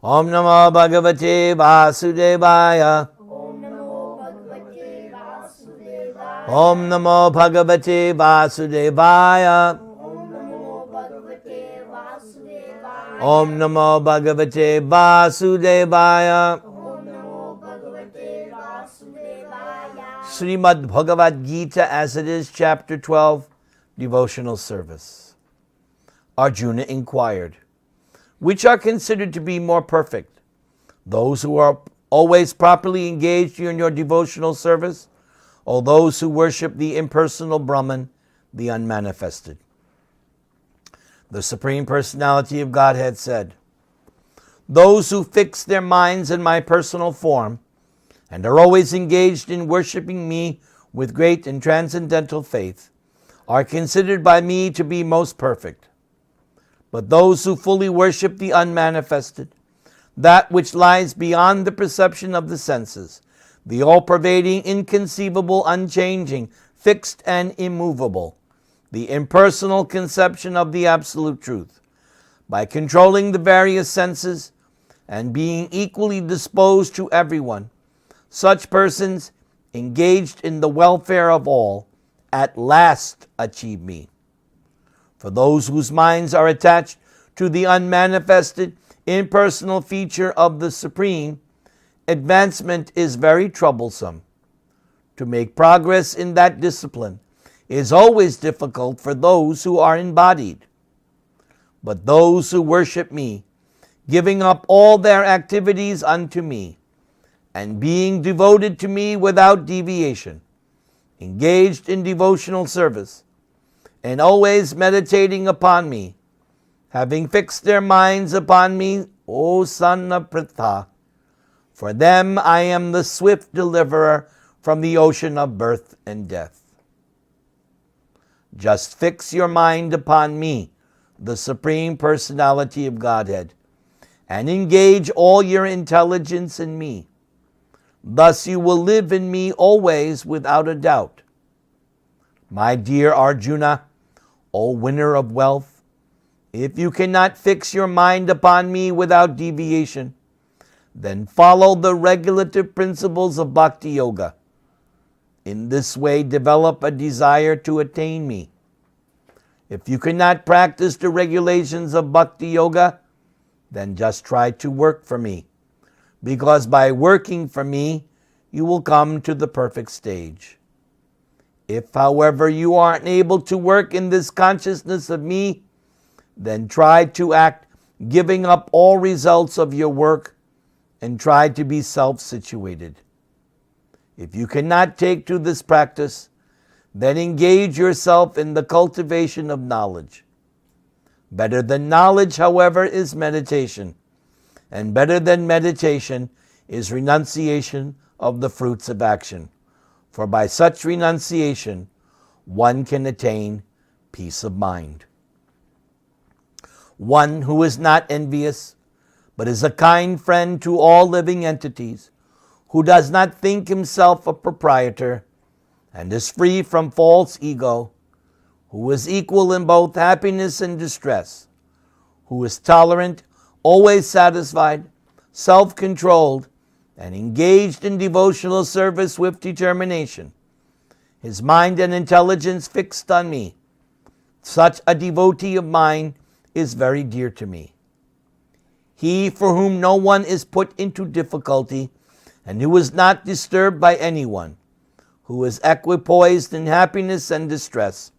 Om Namo Bhagavate Vasudevaya. Om Namo Bhagavate Vasudevaya. Om Namo Bhagavate Vasudevaya. Srimad Bhagavad-gītā as it is, chapter 12, Devotional Service. Arjuna inquired, which are considered to be more perfect, those who are always properly engaged in your devotional service, or those who worship the impersonal Brahman, the unmanifested? The Supreme Personality of Godhead said, those who fix their minds in my personal form and are always engaged in worshiping me with great and transcendental faith are considered by me to be most perfect. But those who fully worship the unmanifested, that which lies beyond the perception of the senses, the all-pervading, inconceivable, unchanging, fixed and immovable, the impersonal conception of the absolute truth, by controlling the various senses and being equally disposed to everyone, such persons, engaged in the welfare of all, at last achieve me. For those whose minds are attached to the unmanifested, impersonal feature of the Supreme, advancement is very troublesome. To make progress in that discipline is always difficult for those who are embodied. But those who worship me, giving up all their activities unto me, and being devoted to me without deviation, engaged in devotional service, and always meditating upon me, having fixed their minds upon me, O son of Pritha, for them I am the swift deliverer from the ocean of birth and death. Just fix your mind upon me, the Supreme Personality of Godhead, and engage all your intelligence in me. Thus you will live in me always without a doubt. My dear Arjuna, O winner of wealth, if you cannot fix your mind upon me without deviation, then follow the regulative principles of Bhakti Yoga. In this way, develop a desire to attain me. If you cannot practice the regulations of Bhakti Yoga, then just try to work for me, because by working for me, you will come to the perfect stage. If, however, you aren't able to work in this consciousness of me, then try to act giving up all results of your work and try to be self-situated. If you cannot take to this practice, then engage yourself in the cultivation of knowledge. Better than knowledge, however, is meditation, and better than meditation is renunciation of the fruits of action. For by such renunciation, one can attain peace of mind. One who is not envious, but is a kind friend to all living entities, who does not think himself a proprietor, and is free from false ego, who is equal in both happiness and distress, who is tolerant, always satisfied, self-controlled, and engaged in devotional service with determination, his mind and intelligence fixed on me. Such a devotee of mine is very dear to me. He for whom no one is put into difficulty, and who is not disturbed by anyone, who is equipoised in happiness and distress,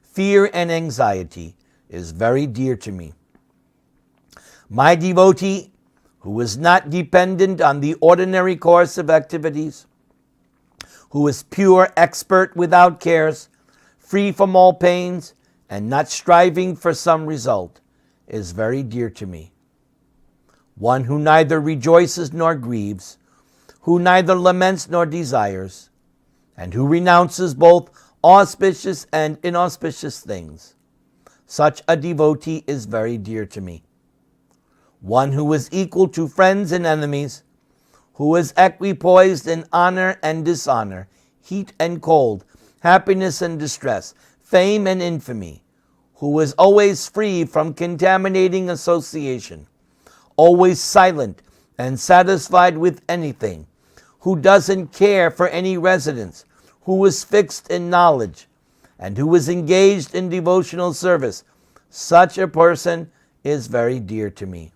fear and anxiety, is very dear to me. My devotee, who is not dependent on the ordinary course of activities, who is pure, expert, without cares, free from all pains, and not striving for some result, is very dear to me. One who neither rejoices nor grieves, who neither laments nor desires, and who renounces both auspicious and inauspicious things. Such a devotee is very dear to me. One who is equal to friends and enemies, who is equipoised in honor and dishonor, heat and cold, happiness and distress, fame and infamy, who is always free from contaminating association, always silent and satisfied with anything, who doesn't care for any residence, who is fixed in knowledge, and who is engaged in devotional service, such a person is very dear to me.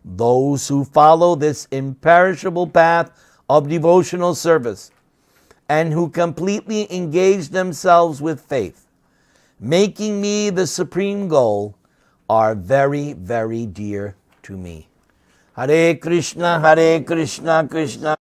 Those who follow this imperishable path of devotional service and who completely engage themselves with faith, making me the supreme goal, are very, very dear to me. Hare Krishna, Krishna